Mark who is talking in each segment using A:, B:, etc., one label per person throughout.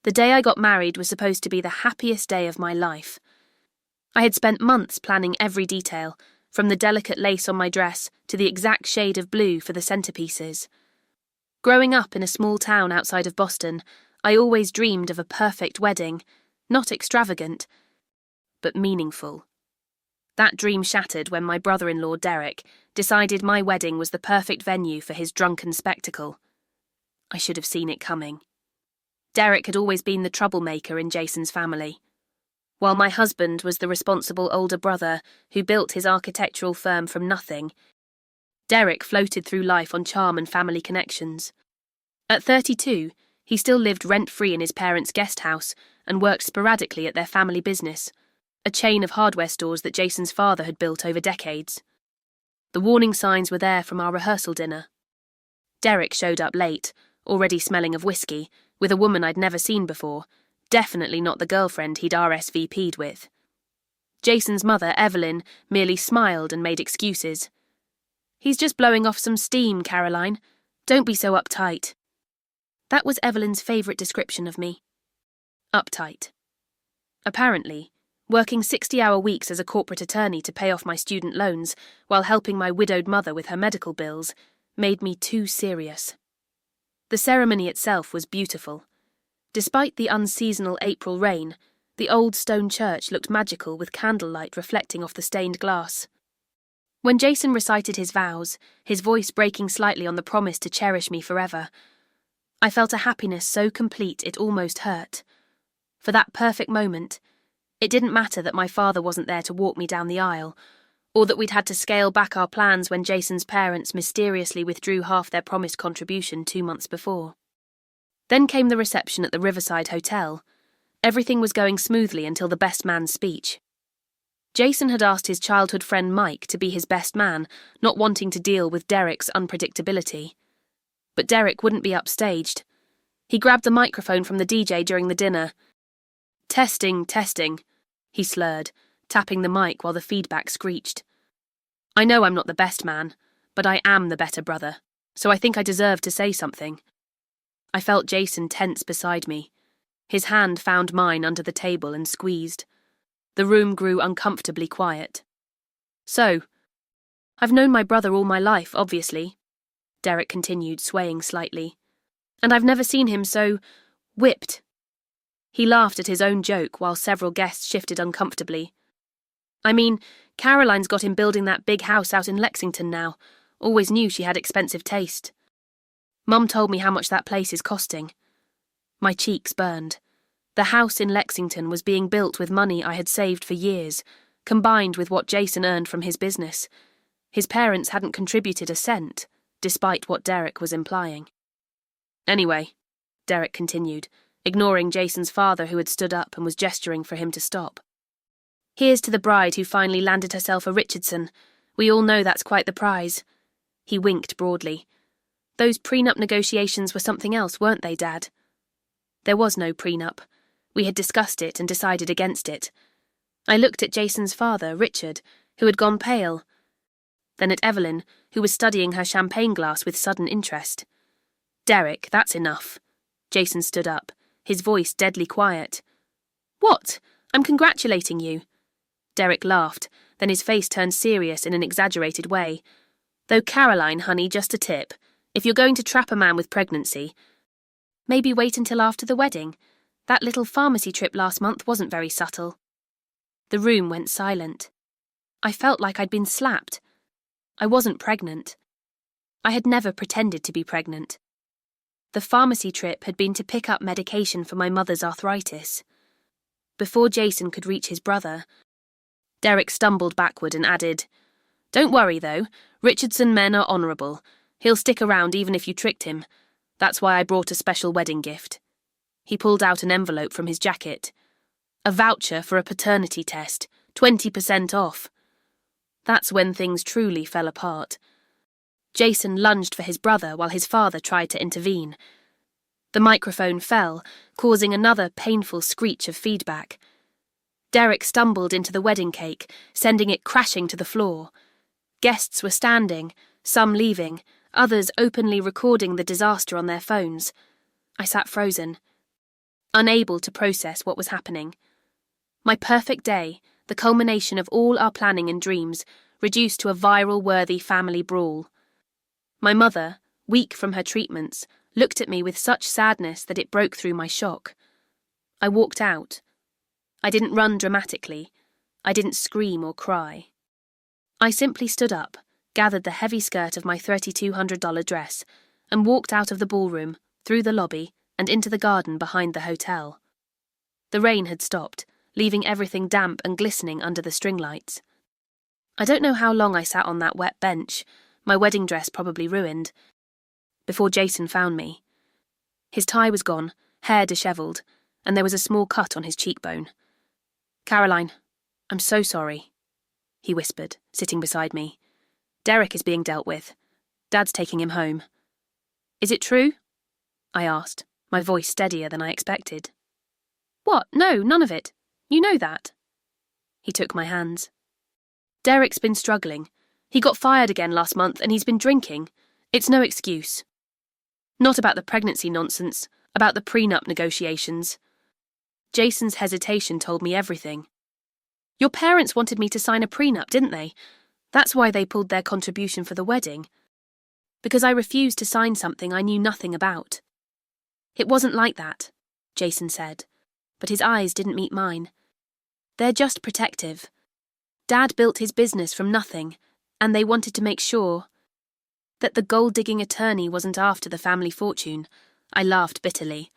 A: The day I got married was supposed to be the happiest day of my life. I had spent months planning every detail, from the delicate lace on my dress to the exact shade of blue for the centerpieces. Growing up in a small town outside of Boston, I always dreamed of a perfect wedding, not extravagant, but meaningful. That dream shattered when my brother-in-law, Derek, decided my wedding was the perfect venue for his drunken spectacle. I should have seen it coming. Derek had always been the troublemaker in Jason's family. While my husband was the responsible older brother who built his architectural firm from nothing, Derek floated through life on charm and family connections. At 32, he still lived rent-free in his parents' guest house and worked sporadically at their family business, a chain of hardware stores that Jason's father had built over decades. The warning signs were there from our rehearsal dinner. Derek showed up late, already smelling of whiskey, with a woman I'd never seen before, definitely not the girlfriend he'd RSVP'd with. Jason's mother, Evelyn, merely smiled and made excuses. "He's just blowing off some steam, Caroline. Don't be so uptight." That was Evelyn's favourite description of me. Uptight. Apparently, working 60-hour weeks as a corporate attorney to pay off my student loans while helping my widowed mother with her medical bills made me too serious. The ceremony itself was beautiful. Despite the unseasonal April rain, the old stone church looked magical with candlelight reflecting off the stained glass. When Jason recited his vows, his voice breaking slightly on the promise to cherish me forever, I felt a happiness so complete it almost hurt. For that perfect moment, it didn't matter that my father wasn't there to walk me down the aisle, or that we'd had to scale back our plans when Jason's parents mysteriously withdrew half their promised contribution 2 months before. Then came the reception at the Riverside Hotel. Everything was going smoothly until the best man's speech. Jason had asked his childhood friend Mike to be his best man, not wanting to deal with Derek's unpredictability. But Derek wouldn't be upstaged. He grabbed the microphone from the DJ during the dinner. "Testing, testing," he slurred, tapping the mic while the feedback screeched. "I know I'm not the best man, but I am the better brother, so I think I deserve to say something." I felt Jason tense beside me. His hand found mine under the table and squeezed. The room grew uncomfortably quiet. "So, I've known my brother all my life, obviously," Derek continued, swaying slightly. "And I've never seen him so whipped." He laughed at his own joke while several guests shifted uncomfortably. "I mean, Caroline's got him building that big house out in Lexington now. Always knew she had expensive taste. Mum told me how much that place is costing." My cheeks burned. The house in Lexington was being built with money I had saved for years, combined with what Jason earned from his business. His parents hadn't contributed a cent, despite what Derek was implying. "Anyway," Derek continued, ignoring Jason's father who had stood up and was gesturing for him to stop. "Here's to the bride who finally landed herself a Richardson. We all know that's quite the prize." He winked broadly. "Those prenup negotiations were something else, weren't they, Dad?" There was no prenup. We had discussed it and decided against it. I looked at Jason's father, Richard, who had gone pale. Then at Evelyn, who was studying her champagne glass with sudden interest. "Derek, that's enough." Jason stood up, his voice deadly quiet. "What? I'm congratulating you." Derek laughed, then his face turned serious in an exaggerated way. "Though Caroline, honey, just a tip. If you're going to trap a man with pregnancy, maybe wait until after the wedding. That little pharmacy trip last month wasn't very subtle." The room went silent. I felt like I'd been slapped. I wasn't pregnant. I had never pretended to be pregnant. The pharmacy trip had been to pick up medication for my mother's arthritis. Before Jason could reach his brother, Derek stumbled backward and added, "Don't worry, though. Richardson men are honourable. He'll stick around even if you tricked him. That's why I brought a special wedding gift." He pulled out an envelope from his jacket. "A voucher for a paternity test, 20% off." That's when things truly fell apart. Jason lunged for his brother while his father tried to intervene. The microphone fell, causing another painful screech of feedback. Derek stumbled into the wedding cake, sending it crashing to the floor. Guests were standing, some leaving, others openly recording the disaster on their phones. I sat frozen. unable to process what was happening. My perfect day, the culmination of all our planning and dreams, reduced to a viral-worthy family brawl. My mother, weak from her treatments, looked at me with such sadness that it broke through my shock. I walked out. I didn't run dramatically. I didn't scream or cry. I simply stood up, gathered the heavy skirt of my $3,200 dress, and walked out of the ballroom, through the lobby, and into the garden behind the hotel. The rain had stopped, leaving everything damp and glistening under the string lights. I don't know how long I sat on that wet bench, my wedding dress probably ruined, before Jason found me. His tie was gone, hair dishevelled, and there was a small cut on his cheekbone. "Caroline, I'm so sorry," he whispered, sitting beside me. "Derek is being dealt with. Dad's taking him home." "Is it true?" I asked, my voice steadier than I expected. "What? No, none of it. You know that." He took my hands. "Derek's been struggling. He got fired again last month and he's been drinking. It's no excuse. Not about the pregnancy nonsense, about the prenup negotiations." Jason's hesitation told me everything. "Your parents wanted me to sign a prenup, didn't they? That's why they pulled their contribution for the wedding. Because I refused to sign something I knew nothing about." "It wasn't like that," Jason said, but his eyes didn't meet mine. "They're just protective. Dad built his business from nothing, and they wanted to make sure that the gold-digging attorney wasn't after the family fortune." I laughed bitterly.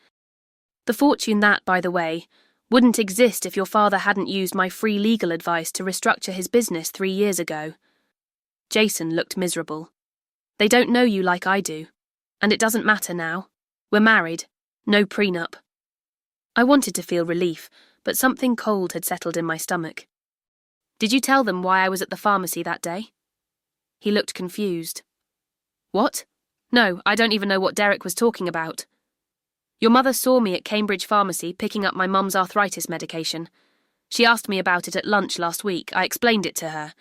A: "The fortune that, by the way, wouldn't exist if your father hadn't used my free legal advice to restructure his business 3 years ago." Jason looked miserable. "They don't know you like I do, and it doesn't matter now. We're married. No prenup." I wanted to feel relief, but something cold had settled in my stomach. "Did you tell them why I was at the pharmacy that day?" He looked confused. "What? No, I don't even know what Derek was talking about." "Your mother saw me at Cambridge Pharmacy picking up my mum's arthritis medication. She asked me about it at lunch last week. I explained it to her.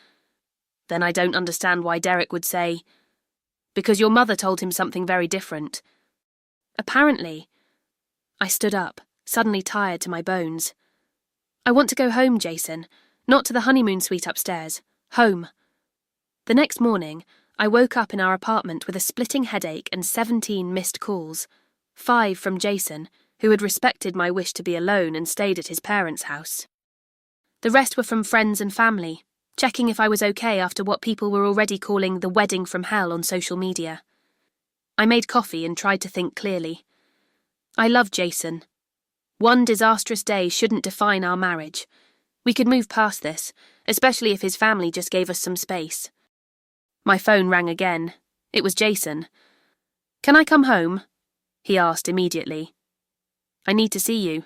A: Then I don't understand why Derek would say, because your mother told him something very different. Apparently." I stood up, suddenly tired to my bones. "I want to go home, Jason. Not to the honeymoon suite upstairs. Home." The next morning, I woke up in our apartment with a splitting headache and 17 missed calls. 5 from Jason, who had respected my wish to be alone and stayed at his parents' house. The rest were from friends and family, checking if I was okay after what people were already calling the wedding from hell on social media. I made coffee and tried to think clearly. I loved Jason. One disastrous day shouldn't define our marriage. We could move past this, especially if his family just gave us some space. My phone rang again. It was Jason. "Can I come home?" he asked immediately. "I need to see you."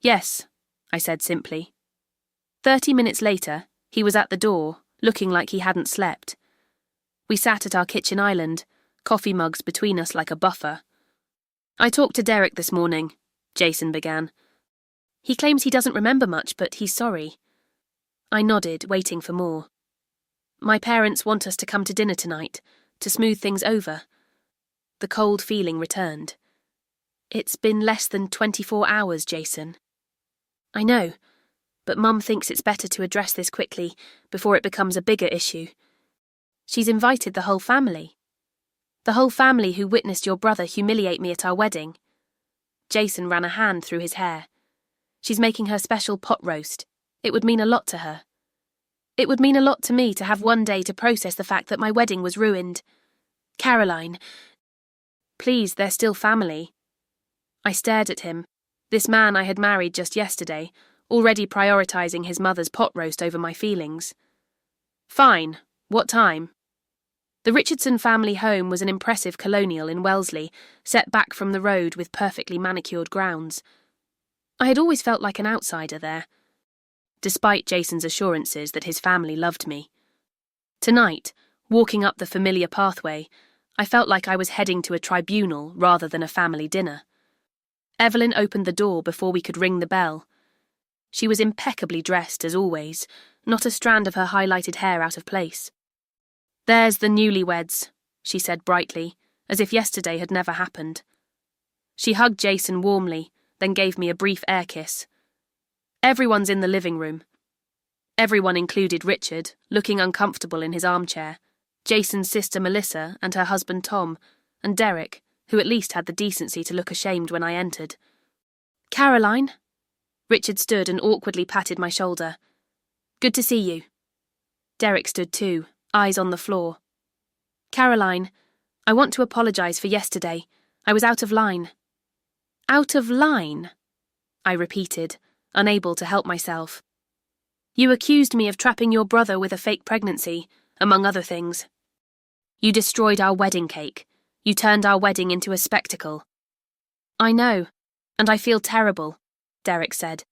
A: "Yes," I said simply. 30 minutes later, he was at the door, looking like he hadn't slept. We sat at our kitchen island, coffee mugs between us like a buffer. "I talked to Derek this morning," Jason began. "He claims he doesn't remember much, but he's sorry." I nodded, waiting for more. "My parents want us to come to dinner tonight, to smooth things over." The cold feeling returned. "It's been less than 24 hours, Jason." "I know, but Mum thinks it's better to address this quickly, before it becomes a bigger issue. She's invited the whole family. The whole family who witnessed your brother humiliate me at our wedding." Jason ran a hand through his hair. "She's making her special pot roast. It would mean a lot to her. It would mean a lot to me to have one day to process the fact that my wedding was ruined. Caroline, please, they're still family." I stared at him, this man I had married just yesterday, already prioritizing his mother's pot roast over my feelings. "Fine. What time?" The Richardson family home was an impressive colonial in Wellesley, set back from the road with perfectly manicured grounds. I had always felt like an outsider there, despite Jason's assurances that his family loved me. Tonight, walking up the familiar pathway, I felt like I was heading to a tribunal rather than a family dinner. Evelyn opened the door before we could ring the bell. She was impeccably dressed, as always, not a strand of her highlighted hair out of place. "There's the newlyweds," she said brightly, as if yesterday had never happened. She hugged Jason warmly, then gave me a brief air kiss. Everyone's in the living room. Everyone included Richard, looking uncomfortable in his armchair, Jason's sister Melissa and her husband Tom, and Derek, who at least had the decency to look ashamed when I entered. "Caroline?" Richard stood and awkwardly patted my shoulder. "Good to see you." Derek stood too, eyes on the floor. "Caroline, I want to apologise for yesterday. I was out of line." "Out of line?" I repeated, unable to help myself. "You accused me of trapping your brother with a fake pregnancy, among other things. You destroyed our wedding cake. You turned our wedding into a spectacle." "I know, and I feel terrible," Derek said.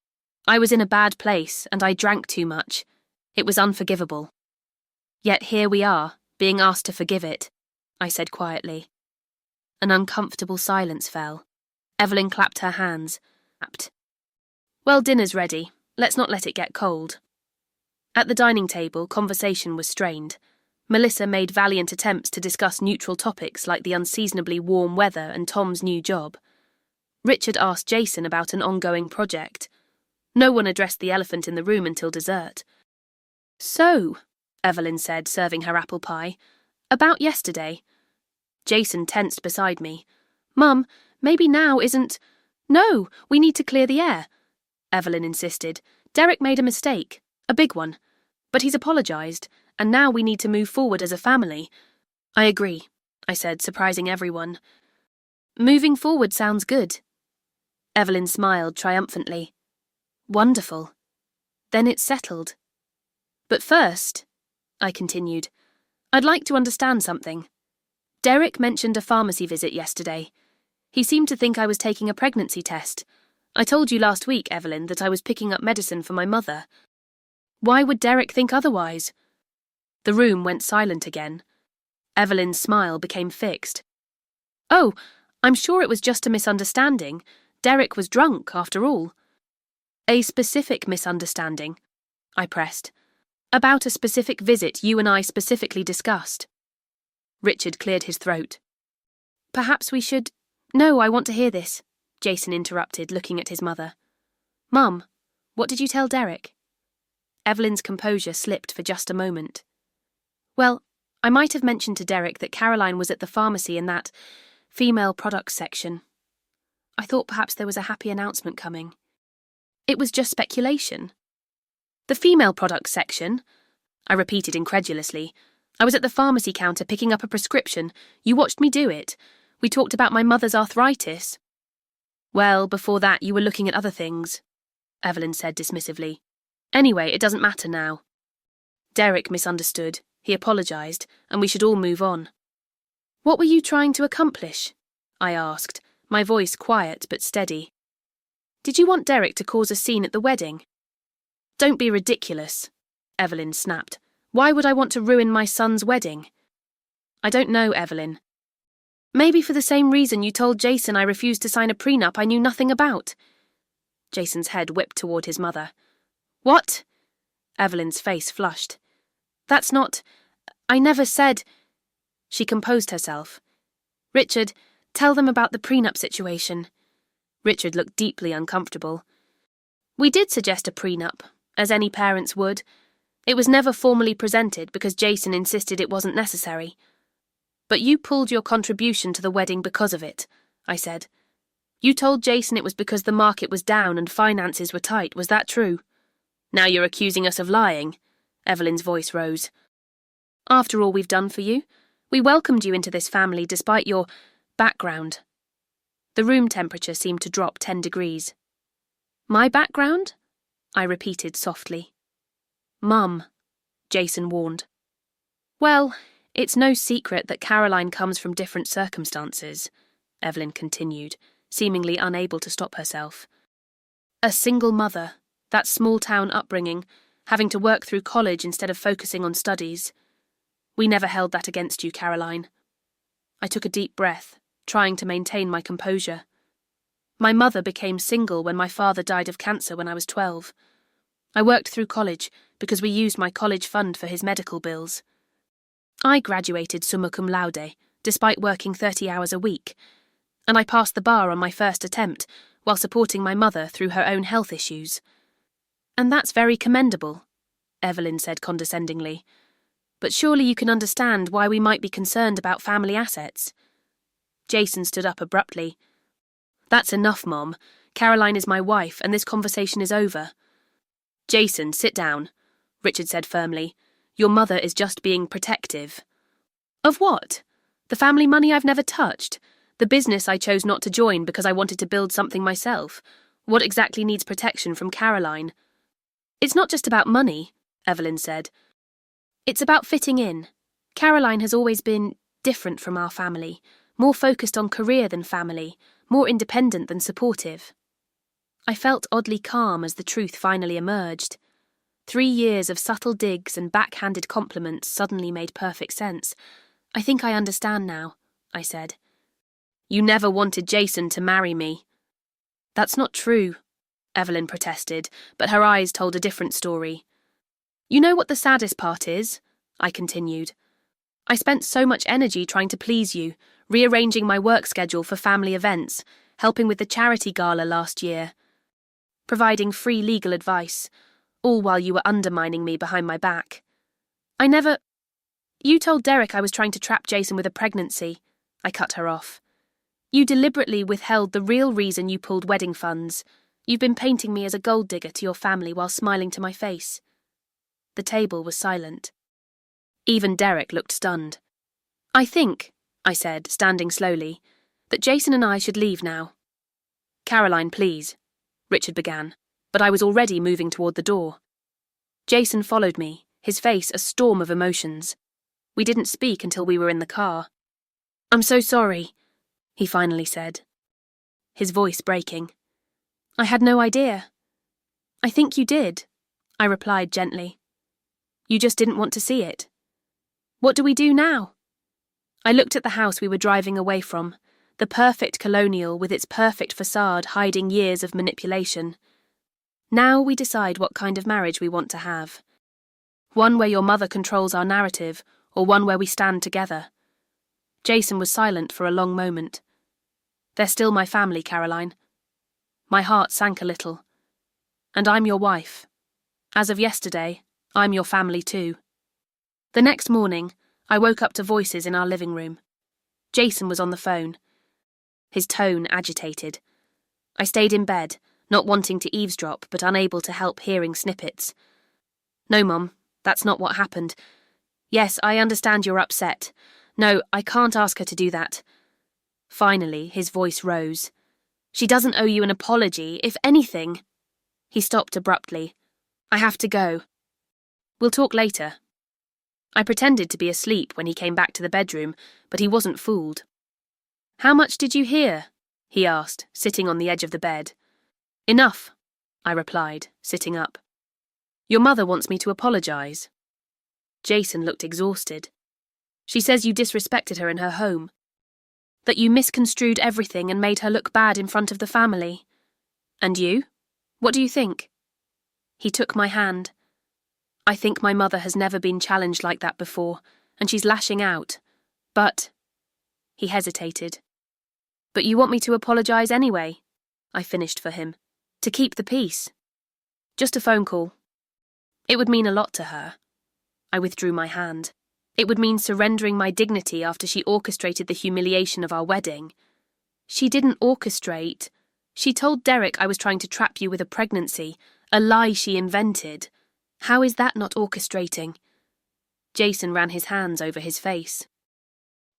A: "I was in a bad place, and I drank too much. It was unforgivable. Yet here we are, being asked to forgive it," I said quietly. An uncomfortable silence fell. Evelyn clapped her hands. "Well, dinner's ready. Let's not let it get cold." At the dining table, conversation was strained. Melissa made valiant attempts to discuss neutral topics like the unseasonably warm weather and Tom's new job. Richard asked Jason about an ongoing project. No one addressed the elephant in the room until dessert. "So," Evelyn said, serving her apple pie, "about yesterday." Jason tensed beside me. "Mum, maybe now isn't—" "No, we need to clear the air," Evelyn insisted. "Derek made a mistake, a big one. But he's apologised, and now we need to move forward as a family." "I agree," I said, surprising everyone. "Moving forward sounds good." Evelyn smiled triumphantly. "Wonderful. Then it's settled. But first," I continued, "I'd like to understand something. Derek mentioned a pharmacy visit yesterday. He seemed to think I was taking a pregnancy test. I told you last week, Evelyn, that I was picking up medicine for my mother. Why would Derek think otherwise?" The room went silent again. Evelyn's smile became fixed. "Oh, I'm sure it was just a misunderstanding. Derek was drunk, after all." "A specific misunderstanding," I pressed. "About a specific visit you and I specifically discussed." Richard cleared his throat. "Perhaps we should—" "No, I want to hear this," Jason interrupted, looking at his mother. "Mum, what did you tell Derek?" Evelyn's composure slipped for just a moment. "Well, I might have mentioned to Derek that Caroline was at the pharmacy in that female products section. I thought perhaps there was a happy announcement coming. It was just speculation." "The female products section?" I repeated incredulously. "I was at the pharmacy counter picking up a prescription. You watched me do it. We talked about my mother's arthritis." "Well, before that you were looking at other things," Evelyn said dismissively. "Anyway, it doesn't matter now. Derek misunderstood. He apologised, and we should all move on." "What were you trying to accomplish?" I asked, my voice quiet but steady. "Did you want Derek to cause a scene at the wedding?" "Don't be ridiculous," Evelyn snapped. "Why would I want to ruin my son's wedding?" "I don't know, Evelyn. Maybe for the same reason you told Jason I refused to sign a prenup I knew nothing about." Jason's head whipped toward his mother. "What?" Evelyn's face flushed. "That's not— I never said—" She composed herself. "Richard, tell them about the prenup situation." Richard looked deeply uncomfortable. "We did suggest a prenup, as any parents would. It was never formally presented because Jason insisted it wasn't necessary. But you pulled your contribution to the wedding because of it," I said. "You told Jason it was because the market was down and finances were tight. Was that true?" "Now you're accusing us of lying." Evelyn's voice rose. "After all we've done for you, we welcomed you into this family despite your background." The room temperature seemed to drop 10 degrees. "My background?" I repeated softly. "Mum," Jason warned. "Well, it's no secret that Caroline comes from different circumstances," Evelyn continued, seemingly unable to stop herself. "A single mother, that small-town upbringing, having to work through college instead of focusing on studies. We never held that against you, Caroline." I took a deep breath, trying to maintain my composure. "My mother became single when my father died of cancer when I was 12. I worked through college because we used my college fund for his medical bills. I graduated summa cum laude, despite working 30 hours a week, and I passed the bar on my first attempt, while supporting my mother through her own health issues. And that's very commendable, Evelyn said condescendingly. But surely you can understand why we might be concerned about family assets. Jason stood up abruptly. That's enough, Mom. Caroline is my wife, and this conversation is over. Jason, sit down, Richard said firmly. Your mother is just being protective. Of what? The family money I've never touched? The business I chose not to join because I wanted to build something myself? What exactly needs protection from Caroline? It's not just about money, Evelyn said. It's about fitting in. Caroline has always been different from our family, more focused on career than family, more independent than supportive. I felt oddly calm as the truth finally emerged. 3 years of subtle digs and backhanded compliments suddenly made perfect sense. I think I understand now, I said. You never wanted Jason to marry me. That's not true, Evelyn protested, but her eyes told a different story. You know what the saddest part is? I continued. I spent so much energy trying to please you, rearranging my work schedule for family events, helping with the charity gala last year, providing free legal advice, all while you were undermining me behind my back. You told Derek I was trying to trap Jason with a pregnancy. I cut her off. You deliberately withheld the real reason you pulled wedding funds. You've been painting me as a gold digger to your family while smiling to my face. The table was silent. Even Derek looked stunned. I think, I said, standing slowly, that Jason and I should leave now. Caroline, please, Richard began, but I was already moving toward the door. Jason followed me, his face a storm of emotions. We didn't speak until we were in the car. I'm so sorry, he finally said, his voice breaking. I had no idea. I think you did, I replied gently. You just didn't want to see it. What do we do now? I looked at the house we were driving away from, the perfect colonial with its perfect facade hiding years of manipulation. Now we decide what kind of marriage we want to have. One where your mother controls our narrative, or one where we stand together. Jason was silent for a long moment. They're still my family, Caroline. My heart sank a little. And I'm your wife. As of yesterday, I'm your family too. The next morning, I woke up to voices in our living room. Jason was on the phone. His tone agitated. I stayed in bed, not wanting to eavesdrop but unable to help hearing snippets. No, Mum, that's not what happened. Yes, I understand you're upset. No, I can't ask her to do that. Finally, his voice rose. She doesn't owe you an apology, if anything. He stopped abruptly. I have to go. We'll talk later. I pretended to be asleep when he came back to the bedroom, but he wasn't fooled. How much did you hear? He asked, sitting on the edge of the bed. Enough, I replied, sitting up. Your mother wants me to apologize. Jason looked exhausted. She says you disrespected her in her home. That you misconstrued everything and made her look bad in front of the family. And you? What do you think? He took my hand. I think my mother has never been challenged like that before, and she's lashing out. But... He hesitated. But you want me to apologize anyway? I finished for him. To keep the peace. Just a phone call. It would mean a lot to her. I withdrew my hand. It would mean surrendering my dignity after she orchestrated the humiliation of our wedding. She didn't orchestrate. She told Derek I was trying to trap you with a pregnancy, a lie she invented. How is that not orchestrating? Jason ran his hands over his face.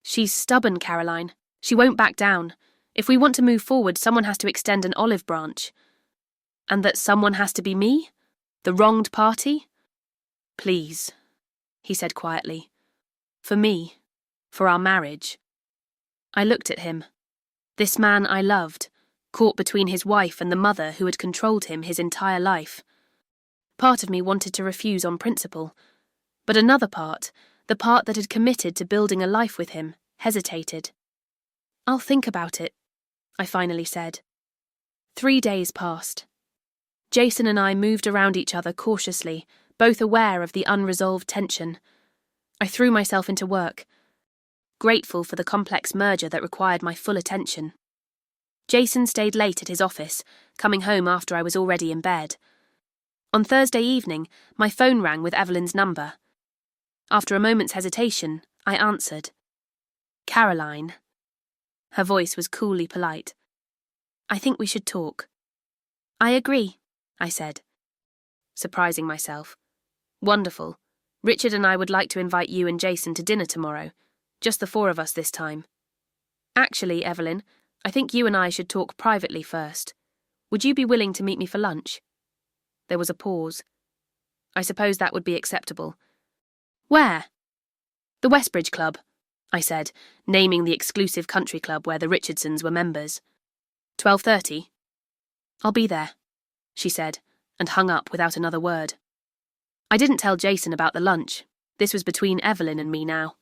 A: She's stubborn, Caroline. She won't back down. If we want to move forward, someone has to extend an olive branch. And that someone has to be me? The wronged party? Please, he said quietly. For me. For our marriage. I looked at him. This man I loved, caught between his wife and the mother who had controlled him his entire life. Part of me wanted to refuse on principle, but another part, the part that had committed to building a life with him, hesitated. I'll think about it, I finally said. 3 days passed. Jason and I moved around each other cautiously, both aware of the unresolved tension. I threw myself into work, grateful for the complex merger that required my full attention. Jason stayed late at his office, coming home after I was already in bed. On Thursday evening, my phone rang with Evelyn's number. After a moment's hesitation, I answered. Caroline. Her voice was coolly polite. I think we should talk. I agree, I said, surprising myself. Wonderful. Richard and I would like to invite you and Jason to dinner tomorrow. Just the four of us this time. Actually, Evelyn, I think you and I should talk privately first. Would you be willing to meet me for lunch? There was a pause. I suppose that would be acceptable. Where? The Westbridge Club, I said, naming the exclusive country club where the Richardsons were members. 12:30. I'll be there, she said, and hung up without another word. I didn't tell Jason about the lunch. This was between Evelyn and me now.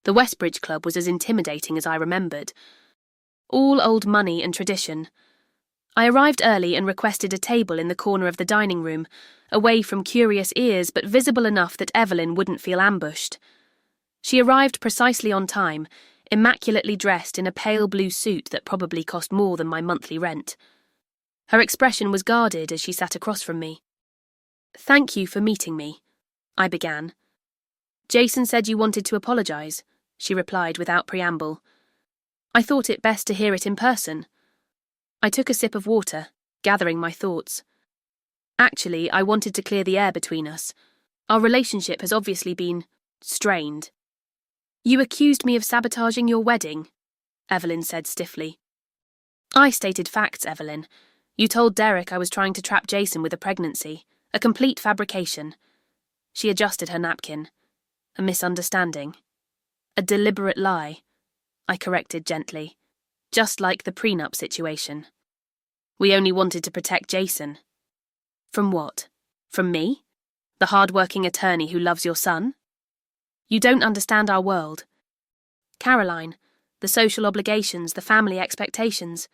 A: The Westbridge Club was as intimidating as I remembered. All old money and tradition. I arrived early and requested a table in the corner of the dining room, away from curious ears but visible enough that Evelyn wouldn't feel ambushed. She arrived precisely on time, immaculately dressed in a pale blue suit that probably cost more than my monthly rent. Her expression was guarded as she sat across from me. Thank you for meeting me, I began. Jason said you wanted to apologise, she replied without preamble. I thought it best to hear it in person. I took a sip of water, gathering my thoughts. Actually, I wanted to clear the air between us. Our relationship has obviously been strained. You accused me of sabotaging your wedding, Evelyn said stiffly. I stated facts, Evelyn. You told Derek I was trying to trap Jason with a pregnancy, a complete fabrication. She adjusted her napkin. A misunderstanding. A deliberate lie, I corrected gently, just like the prenup situation. We only wanted to protect Jason. From what? From me? The hard-working attorney who loves your son? You don't understand our world. Caroline, the social obligations, the family expectations.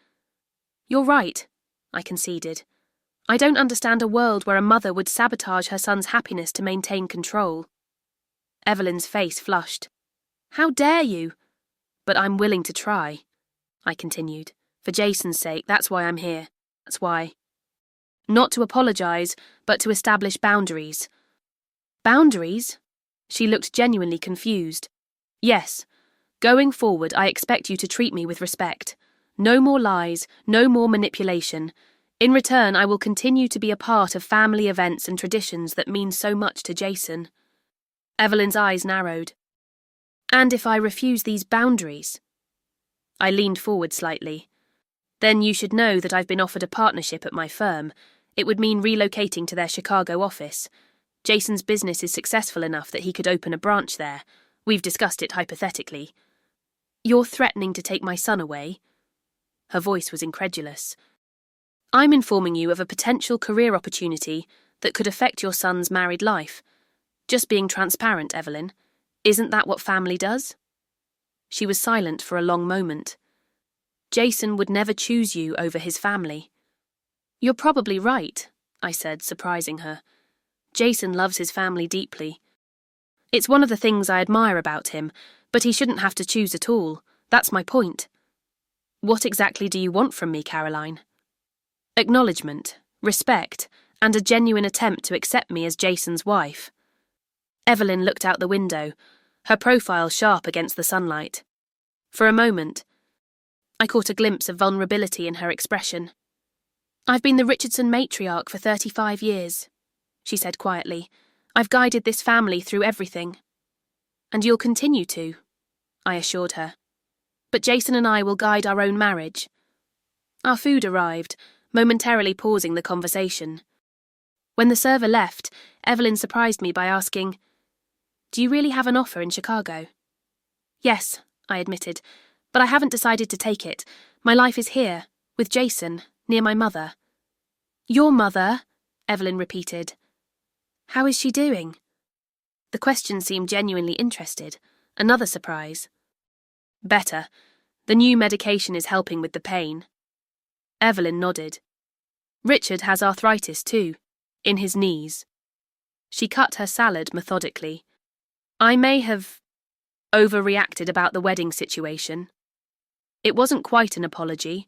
A: You're right, I conceded. I don't understand a world where a mother would sabotage her son's happiness to maintain control. Evelyn's face flushed. How dare you? But I'm willing to try, I continued. For Jason's sake, that's why I'm here. That's why. Not to apologise, but to establish boundaries. Boundaries? She looked genuinely confused. Yes. Going forward, I expect you to treat me with respect. No more lies, no more manipulation. In return, I will continue to be a part of family events and traditions that mean so much to Jason. Evelyn's eyes narrowed. And if I refuse these boundaries? I leaned forward slightly. Then you should know that I've been offered a partnership at my firm. It would mean relocating to their Chicago office. Jason's business is successful enough that he could open a branch there. We've discussed it hypothetically. You're threatening to take my son away? Her voice was incredulous. I'm informing you of a potential career opportunity that could affect your son's married life. Just being transparent, Evelyn. Isn't that what family does? She was silent for a long moment. Jason would never choose you over his family. You're probably right, I said, surprising her. Jason loves his family deeply. It's one of the things I admire about him, but he shouldn't have to choose at all. That's my point. What exactly do you want from me, Caroline? Acknowledgement, respect, and a genuine attempt to accept me as Jason's wife. Evelyn looked out the window, her profile sharp against the sunlight. For a moment, I caught a glimpse of vulnerability in her expression. I've been the Richardson matriarch for 35 years, she said quietly. I've guided this family through everything. And you'll continue to, I assured her. But Jason and I will guide our own marriage. Our food arrived, momentarily pausing the conversation. When the server left, Evelyn surprised me by asking, Do you really have an offer in Chicago? Yes, I admitted, but I haven't decided to take it. My life is here, with Jason, near my mother. Your mother? Evelyn repeated. How is she doing? The question seemed genuinely interested. Another surprise. Better. The new medication is helping with the pain. Evelyn nodded. Richard has arthritis too, in his knees. She cut her salad methodically. I may have overreacted about the wedding situation. It wasn't quite an apology.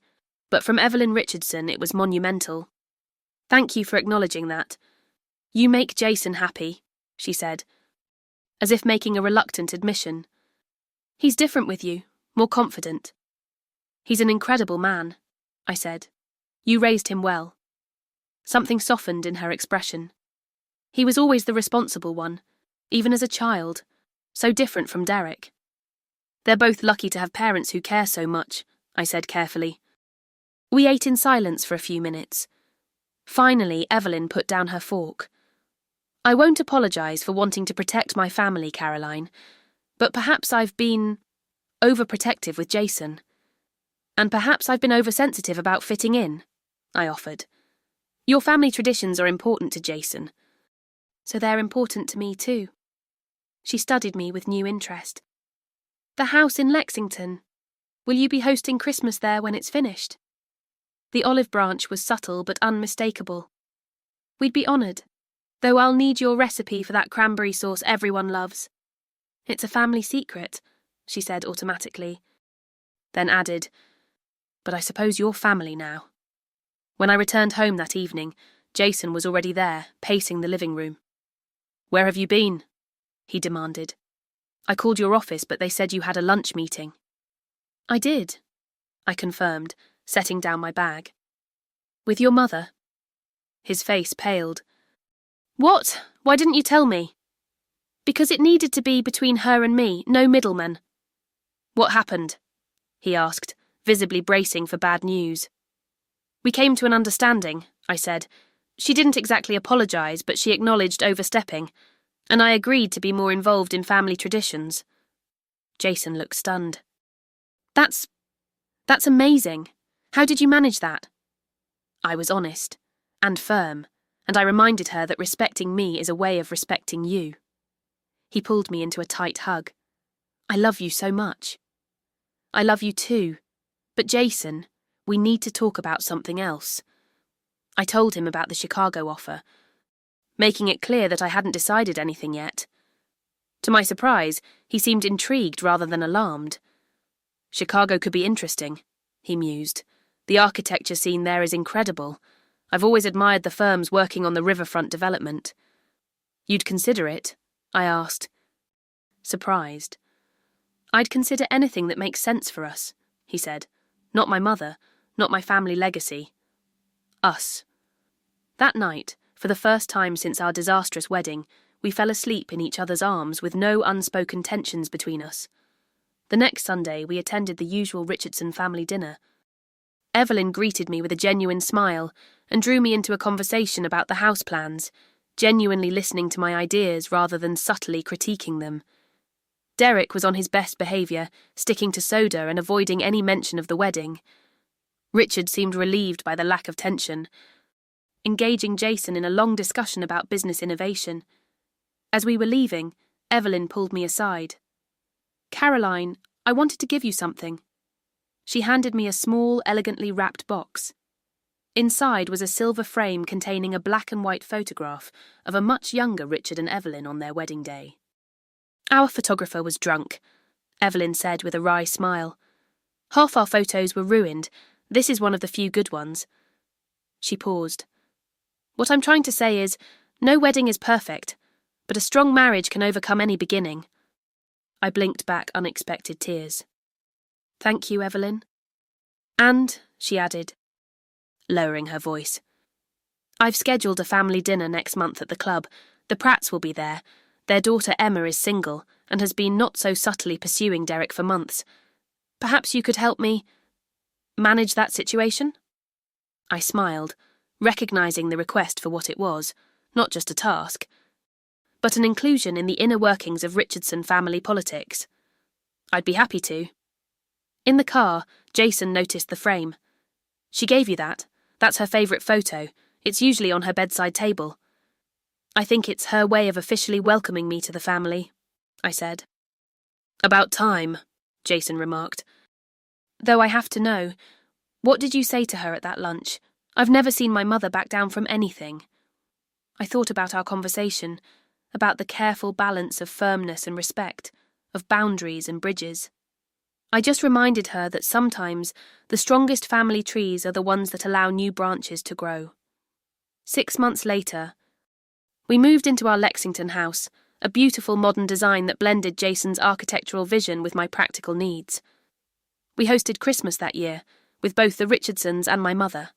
A: But from Evelyn Richardson it was monumental. Thank you for acknowledging that. You make Jason happy, she said, as if making a reluctant admission. He's different with you, more confident. He's an incredible man, I said. You raised him well. Something softened in her expression. He was always the responsible one, even as a child, so different from Derek. They're both lucky to have parents who care so much, I said carefully. We ate in silence for a few minutes. Finally, Evelyn put down her fork. I won't apologise for wanting to protect my family, Caroline, but perhaps I've been overprotective with Jason. And perhaps I've been oversensitive about fitting in, I offered. Your family traditions are important to Jason, so they're important to me too. She studied me with new interest. The house in Lexington. Will you be hosting Christmas there when it's finished? The olive branch was subtle but unmistakable. We'd be honoured, though I'll need your recipe for that cranberry sauce everyone loves. It's a family secret, she said automatically, then added, but I suppose you're family now. When I returned home that evening, Jason was already there, pacing the living room. Where have you been? He demanded. I called your office, but they said you had a lunch meeting. I did, I confirmed, setting down my bag. With your mother? His face paled. What? Why didn't you tell me? Because it needed to be between her and me, no middleman. What happened? He asked, visibly bracing for bad news. We came to an understanding, I said. She didn't exactly apologise, but she acknowledged overstepping, and I agreed to be more involved in family traditions. Jason looked stunned. That's amazing. How did you manage that? I was honest, and firm, and I reminded her that respecting me is a way of respecting you. He pulled me into a tight hug. I love you so much. I love you too, but Jason, we need to talk about something else. I told him about the Chicago offer, making it clear that I hadn't decided anything yet. To my surprise, he seemed intrigued rather than alarmed. Chicago could be interesting, he mused. The architecture scene there is incredible. I've always admired the firms working on the riverfront development. You'd consider it? I asked. Surprised. I'd consider anything that makes sense for us, he said. Not my mother, not my family legacy. Us. That night, for the first time since our disastrous wedding, we fell asleep in each other's arms with no unspoken tensions between us. The next Sunday, we attended the usual Richardson family dinner. Evelyn greeted me with a genuine smile and drew me into a conversation about the house plans, genuinely listening to my ideas rather than subtly critiquing them. Derek was on his best behaviour, sticking to soda and avoiding any mention of the wedding. Richard seemed relieved by the lack of tension, engaging Jason in a long discussion about business innovation. As we were leaving, Evelyn pulled me aside. Caroline, I wanted to give you something. She handed me a small, elegantly wrapped box. Inside was a silver frame containing a black and white photograph of a much younger Richard and Evelyn on their wedding day. Our photographer was drunk, Evelyn said with a wry smile. Half our photos were ruined. This is one of the few good ones. She paused. What I'm trying to say is, no wedding is perfect, but a strong marriage can overcome any beginning. I blinked back unexpected tears. Thank you, Evelyn. And, she added, lowering her voice, I've scheduled a family dinner next month at the club. The Pratts will be there. Their daughter Emma is single and has been not so subtly pursuing Derek for months. Perhaps you could help me manage that situation? I smiled, recognising the request for what it was, not just a task, but an inclusion in the inner workings of Richardson family politics. I'd be happy to. In the car, Jason noticed the frame. She gave you that. That's her favourite photo. It's usually on her bedside table. I think it's her way of officially welcoming me to the family, I said. About time, Jason remarked. Though I have to know, what did you say to her at that lunch? I've never seen my mother back down from anything. I thought about our conversation, about the careful balance of firmness and respect, of boundaries and bridges. I just reminded her that sometimes the strongest family trees are the ones that allow new branches to grow. 6 months later, we moved into our Lexington house, a beautiful modern design that blended Jason's architectural vision with my practical needs. We hosted Christmas that year, with both the Richardsons and my mother.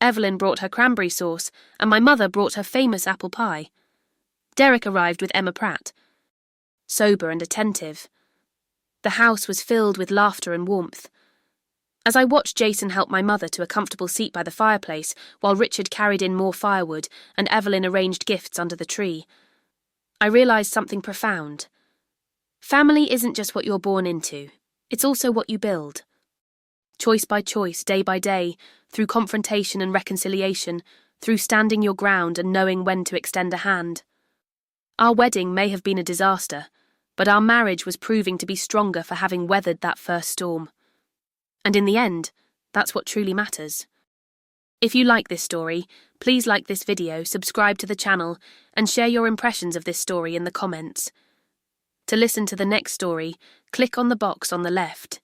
A: Evelyn brought her cranberry sauce, and my mother brought her famous apple pie. Derek arrived with Emma Pratt, sober and attentive. The house was filled with laughter and warmth. As I watched Jason help my mother to a comfortable seat by the fireplace, while Richard carried in more firewood and Evelyn arranged gifts under the tree, I realised something profound. Family isn't just what you're born into, it's also what you build. Choice by choice, day by day, through confrontation and reconciliation, through standing your ground and knowing when to extend a hand. Our wedding may have been a disaster, but our marriage was proving to be stronger for having weathered that first storm. And in the end, that's what truly matters. If you like this story, please like this video, subscribe to the channel, and share your impressions of this story in the comments. To listen to the next story, click on the box on the left.